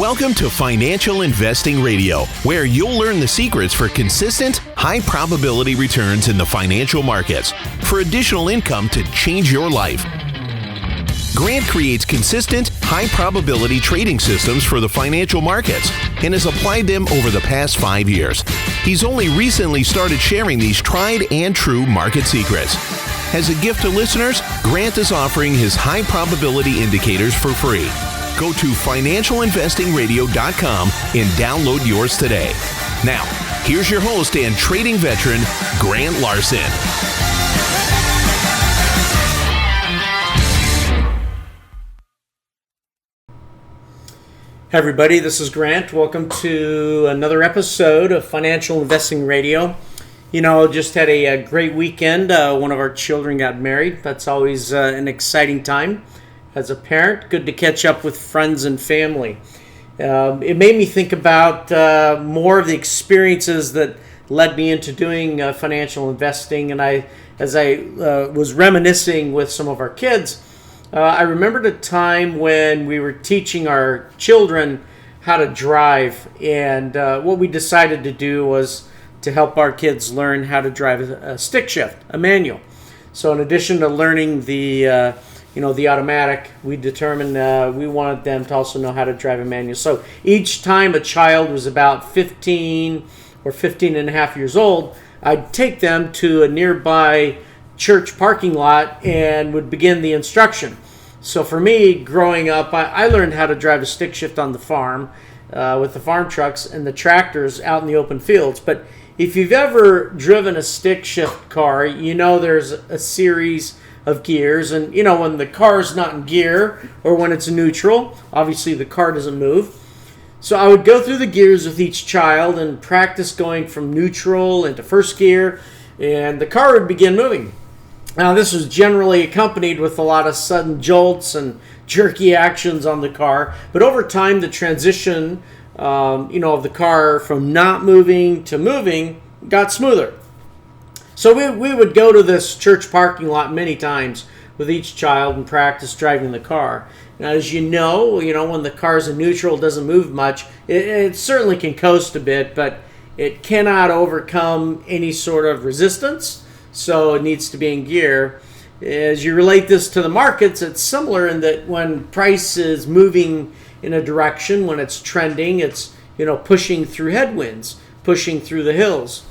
Welcome to Financial Investing Radio, where you'll learn the secrets for consistent, high-probability returns in the financial markets for additional income to change your life. Grant creates consistent, high-probability trading systems for the financial markets and has applied them over the past 5 years. He's only recently started sharing these tried and true market secrets. As a gift to listeners, Grant is offering his high-probability indicators for free. Go to financialinvestingradio.com and download yours today. Now, here's your host and trading veteran, Grant Larson. Hey everybody, this is Grant. Welcome to another episode of Financial Investing Radio. You know, just had a great weekend. One of our children got married. That's always an exciting time. As a parent, good to catch up with friends and family. It made me think about more of the experiences that led me into doing financial investing. And as I was reminiscing with some of our kids, I remembered a time when we were teaching our children how to drive. And what we decided to do was to help our kids learn how to drive a stick shift, a manual. So in addition to learning the automatic, we determined we wanted them to also know how to drive a manual. So each time a child was about 15 or 15 and a half years old, I'd take them to a nearby church parking lot and would begin the instruction. So for me, growing up, I learned how to drive a stick shift on the farm with the farm trucks and the tractors out in the open fields. But if you've ever driven a stick shift car, you know there's a series of gears, and you know when the car is not in gear or when it's neutral, obviously the car doesn't move. So I would go through the gears with each child and practice going from neutral into first gear, and the car would begin moving. Now this was generally accompanied with a lot of sudden jolts and jerky actions on the car, but over time the transition of the car from not moving to moving got smoother. So we would go to this church parking lot many times with each child and practice driving the car. Now, as you know, when the car's in neutral, it doesn't move much. It certainly can coast a bit, but it cannot overcome any sort of resistance, so it needs to be in gear. As you relate this to the markets, it's similar in that when price is moving in a direction, when it's trending, it's pushing through headwinds, pushing through the hills.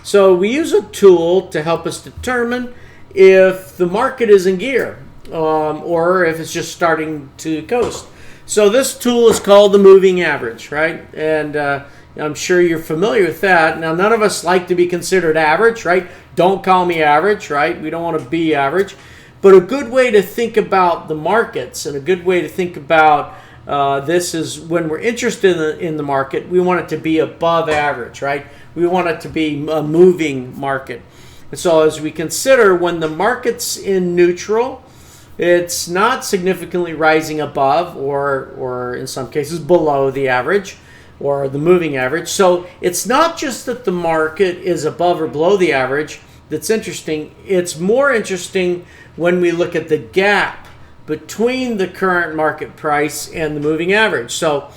So we use a tool to help us determine if the market is in gear or if it's just starting to coast. So this tool is called the moving average, right? And I'm sure you're familiar with that. Now, none of us like to be considered average, right? Don't call me average, right? We don't want to be average. But a good way to think about the markets and a good way to think about this is when we're interested in the market, we want it to be above average, right? We want it to be a moving market. And so as we consider when the market's in neutral, it's not significantly rising above or in some cases below the average or the moving average. So it's not just that the market is above or below the average that's interesting. It's more interesting when we look at the gap between the current market price and the moving average. So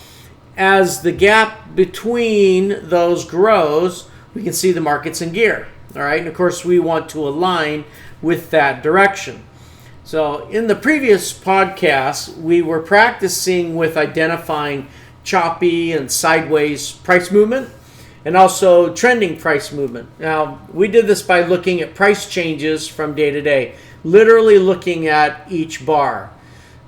as the gap between those grows, we can see the market's in gear. All right, and of course we want to align with that direction. So in the previous podcast, we were practicing with identifying choppy and sideways price movement and also trending price movement. Now, we did this by looking at price changes from day to day, literally looking at each bar.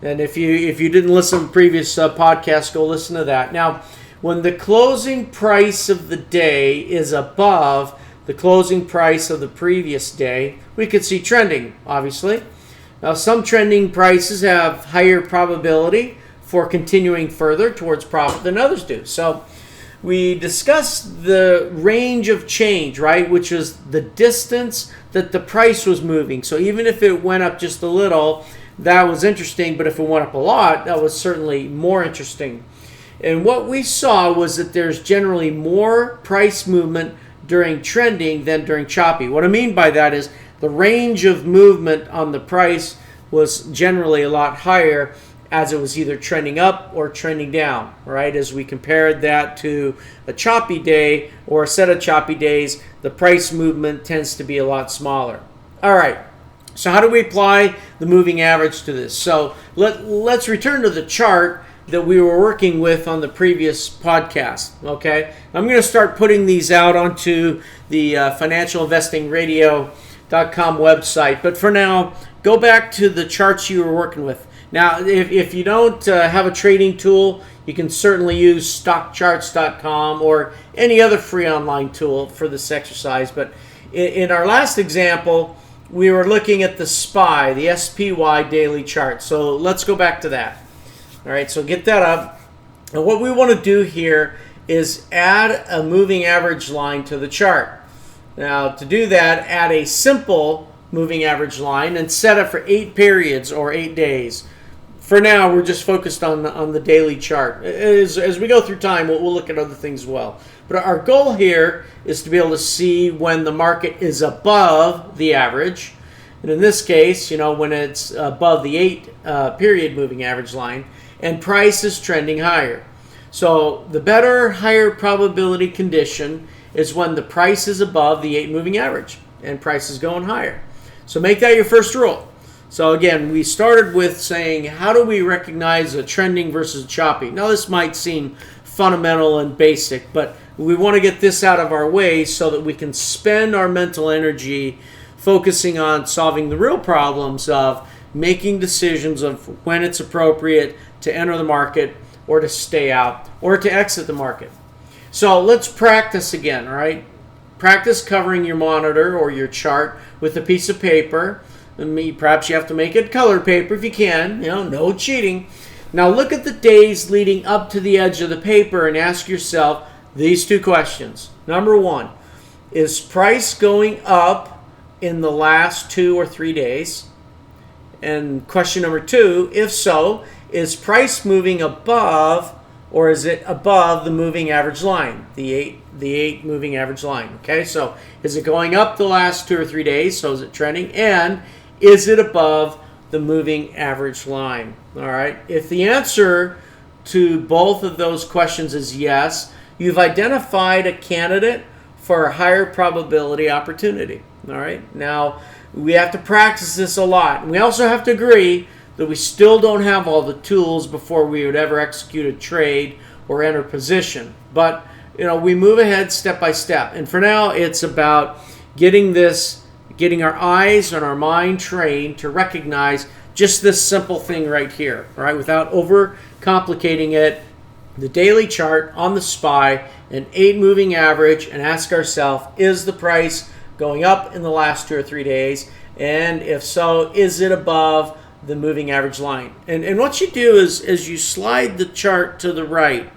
And if you didn't listen to the previous podcast, go listen to that. Now, when the closing price of the day is above the closing price of the previous day, we could see trending, obviously. Now, some trending prices have higher probability for continuing further towards profit than others do. So we discussed the range of change, right, which is the distance that the price was moving. So even if it went up just a little, that was interesting, but if it went up a lot, that was certainly more interesting. And what we saw was that there's generally more price movement during trending than during choppy. What I mean by that is the range of movement on the price was generally a lot higher as it was either trending up or trending down, right? As we compared that to a choppy day or a set of choppy days, the price movement tends to be a lot smaller. All right, so how do we apply the moving average to this? So let's return to the chart that we were working with on the previous podcast, okay? I'm going to start putting these out onto the financialinvestingradio.com website, but for now, go back to the charts you were working with. Now, if you don't have a trading tool, you can certainly use stockcharts.com or any other free online tool for this exercise. But in our last example, we were looking at the SPY, the SPY daily chart. So let's go back to that. All right, so get that up. And what we want to do here is add a moving average line to the chart. Now, to do that, add a simple moving average line and set it for 8 periods or 8 days. For now, we're just focused on the daily chart. As we go through time, we'll look at other things as well. But our goal here is to be able to see when the market is above the average. And in this case, when it's above the 8 period moving average line and price is trending higher. So the better, higher probability condition is when the price is above the 8 moving average and price is going higher. So make that your first rule. So again, we started with saying, how do we recognize a trending versus choppy? Now this might seem fundamental and basic, but we want to get this out of our way so that we can spend our mental energy focusing on solving the real problems of making decisions of when it's appropriate to enter the market or to stay out or to exit the market. So let's practice again, all right? Practice covering your monitor or your chart with a piece of paper. Perhaps you have to make it color paper if you can, no cheating. Now look at the days leading up to the edge of the paper and ask yourself these 2 questions. Number 1, is price going up in the last 2 or 3 days? And question number 2, if so, is price moving above or is it above the moving average line, the 8 moving average line? Okay, so is it going up the last 2 or 3 days? So is it trending? And is it above the moving average line? All right. If the answer to both of those questions is yes, you've identified a candidate for a higher probability opportunity. All right. Now, we have to practice this a lot. And we also have to agree that we still don't have all the tools before we would ever execute a trade or enter position. But, we move ahead step by step. And for now, it's about getting our eyes and our mind trained to recognize just this simple thing right here, all right, without overcomplicating it. The daily chart on the SPY, an 8 moving average, and ask ourselves, is the price going up in the last 2 or 3 days? And if so, is it above the moving average line? And what you do is you slide the chart to the right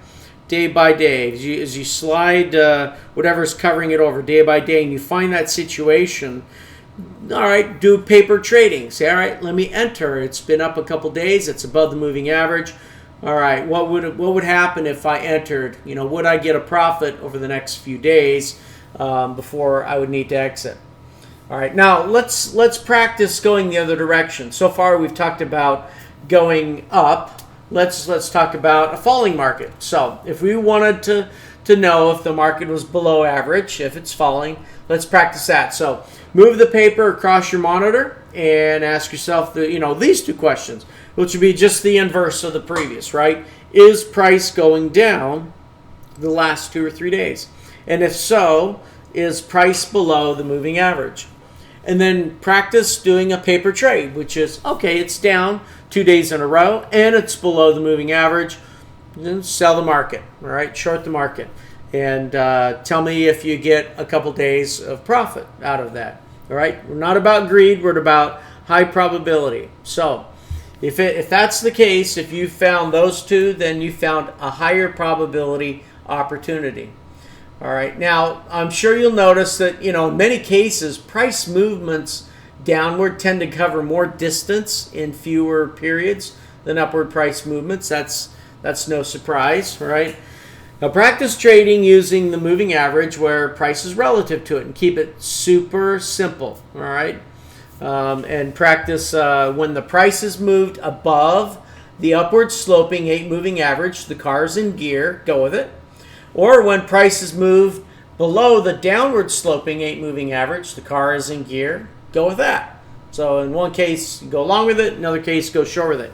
day by day, as you slide whatever's covering it over day by day, and you find that situation. All right, do paper trading. Say, all right, let me enter. It's been up a couple days. It's above the moving average. All right, what would happen if I entered? Would I get a profit over the next few days before I would need to exit? All right, now let's practice going the other direction. So far, we've talked about going up. Let's talk about a falling market. So if we wanted to know if the market was below average, if it's falling, let's practice that. So move the paper across your monitor and ask yourself these 2 questions, which would be just the inverse of the previous, right? Is price going down the last 2 or 3 days? And if so, is price below the moving average? And then practice doing a paper trade, which is, okay, it's down 2 days in a row and it's below the moving average. Then sell the market, all right? Short the market. And tell me if you get a couple days of profit out of that, all right? We're not about greed. We're about high probability. So if that's the case, if you found those 2, then you found a higher probability opportunity. All right. Now, I'm sure you'll notice that, in many cases, price movements downward tend to cover more distance in fewer periods than upward price movements. That's no surprise, right? Now, practice trading using the moving average where price is relative to it and keep it super simple, all right? And practice when the price is moved above the upward sloping 8 moving average, the car's in gear, go with it. Or when prices move below the downward sloping 8 moving average, the car is in gear, go with that. So in one case, go along with it, another case, go short with it.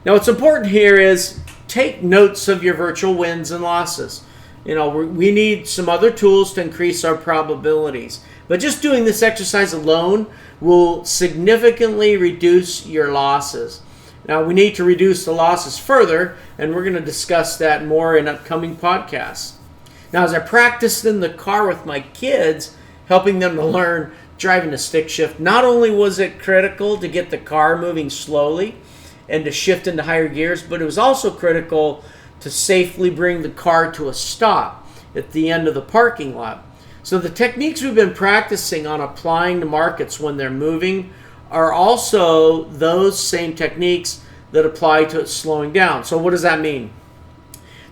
Now what's important here is take notes of your virtual wins and losses. We need some other tools to increase our probabilities. But just doing this exercise alone will significantly reduce your losses. Now, we need to reduce the losses further, and we're going to discuss that more in upcoming podcasts. Now, as I practiced in the car with my kids, helping them to learn driving a stick shift, not only was it critical to get the car moving slowly and to shift into higher gears, but it was also critical to safely bring the car to a stop at the end of the parking lot. So the techniques we've been practicing on applying to markets when they're moving are also those same techniques that apply to it slowing down. So what does that mean?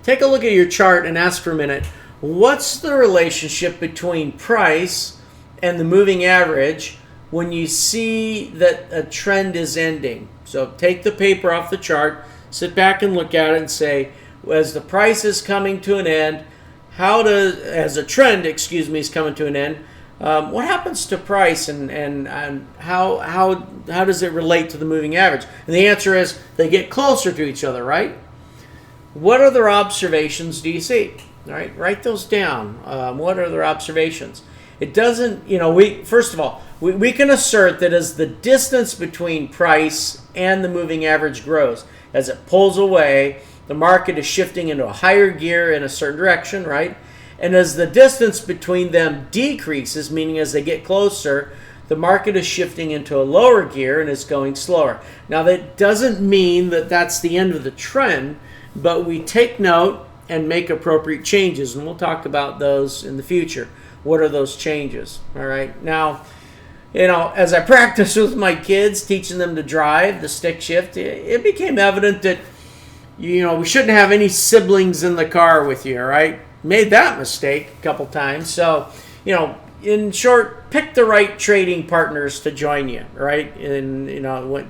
Take a look at your chart and ask for a minute, what's the relationship between price and the moving average when you see that a trend is ending? So take the paper off the chart, sit back and look at it and say, as the price is coming to an end, as a trend is coming to an end, what happens to price and how does it relate to the moving average? And the answer is they get closer to each other, right? What other observations do you see? All right, write those down. What other observations? It doesn't, first of all, we can assert that as the distance between price and the moving average grows, as it pulls away, the market is shifting into a higher gear in a certain direction, right? And as the distance between them decreases, meaning as they get closer, the market is shifting into a lower gear and is going slower. Now, that doesn't mean that that's the end of the trend, but we take note and make appropriate changes, and we'll talk about those in the future. What are those changes? All right. Now, as I practice with my kids, teaching them to drive the stick shift, it became evident that we shouldn't have any siblings in the car with you, all right? Made that mistake a couple times. So, in short, pick the right trading partners to join you, right? And,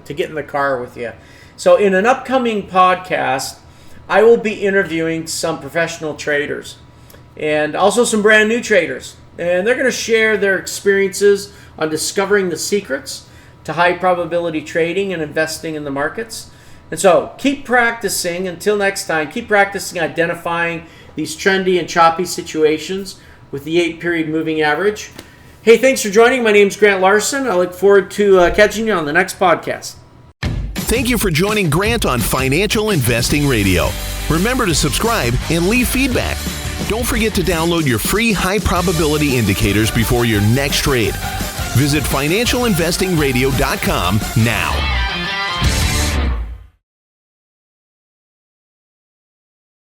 to get in the car with you. So in an upcoming podcast, I will be interviewing some professional traders and also some brand new traders. And they're going to share their experiences on discovering the secrets to high probability trading and investing in the markets. And so keep practicing. Until next time, keep practicing identifying these trendy and choppy situations with the 8-period moving average. Hey, thanks for joining. My name's Grant Larson. I look forward to catching you on the next podcast. Thank you for joining Grant on Financial Investing Radio. Remember to subscribe and leave feedback. Don't forget to download your free high probability indicators before your next trade. Visit financialinvestingradio.com now.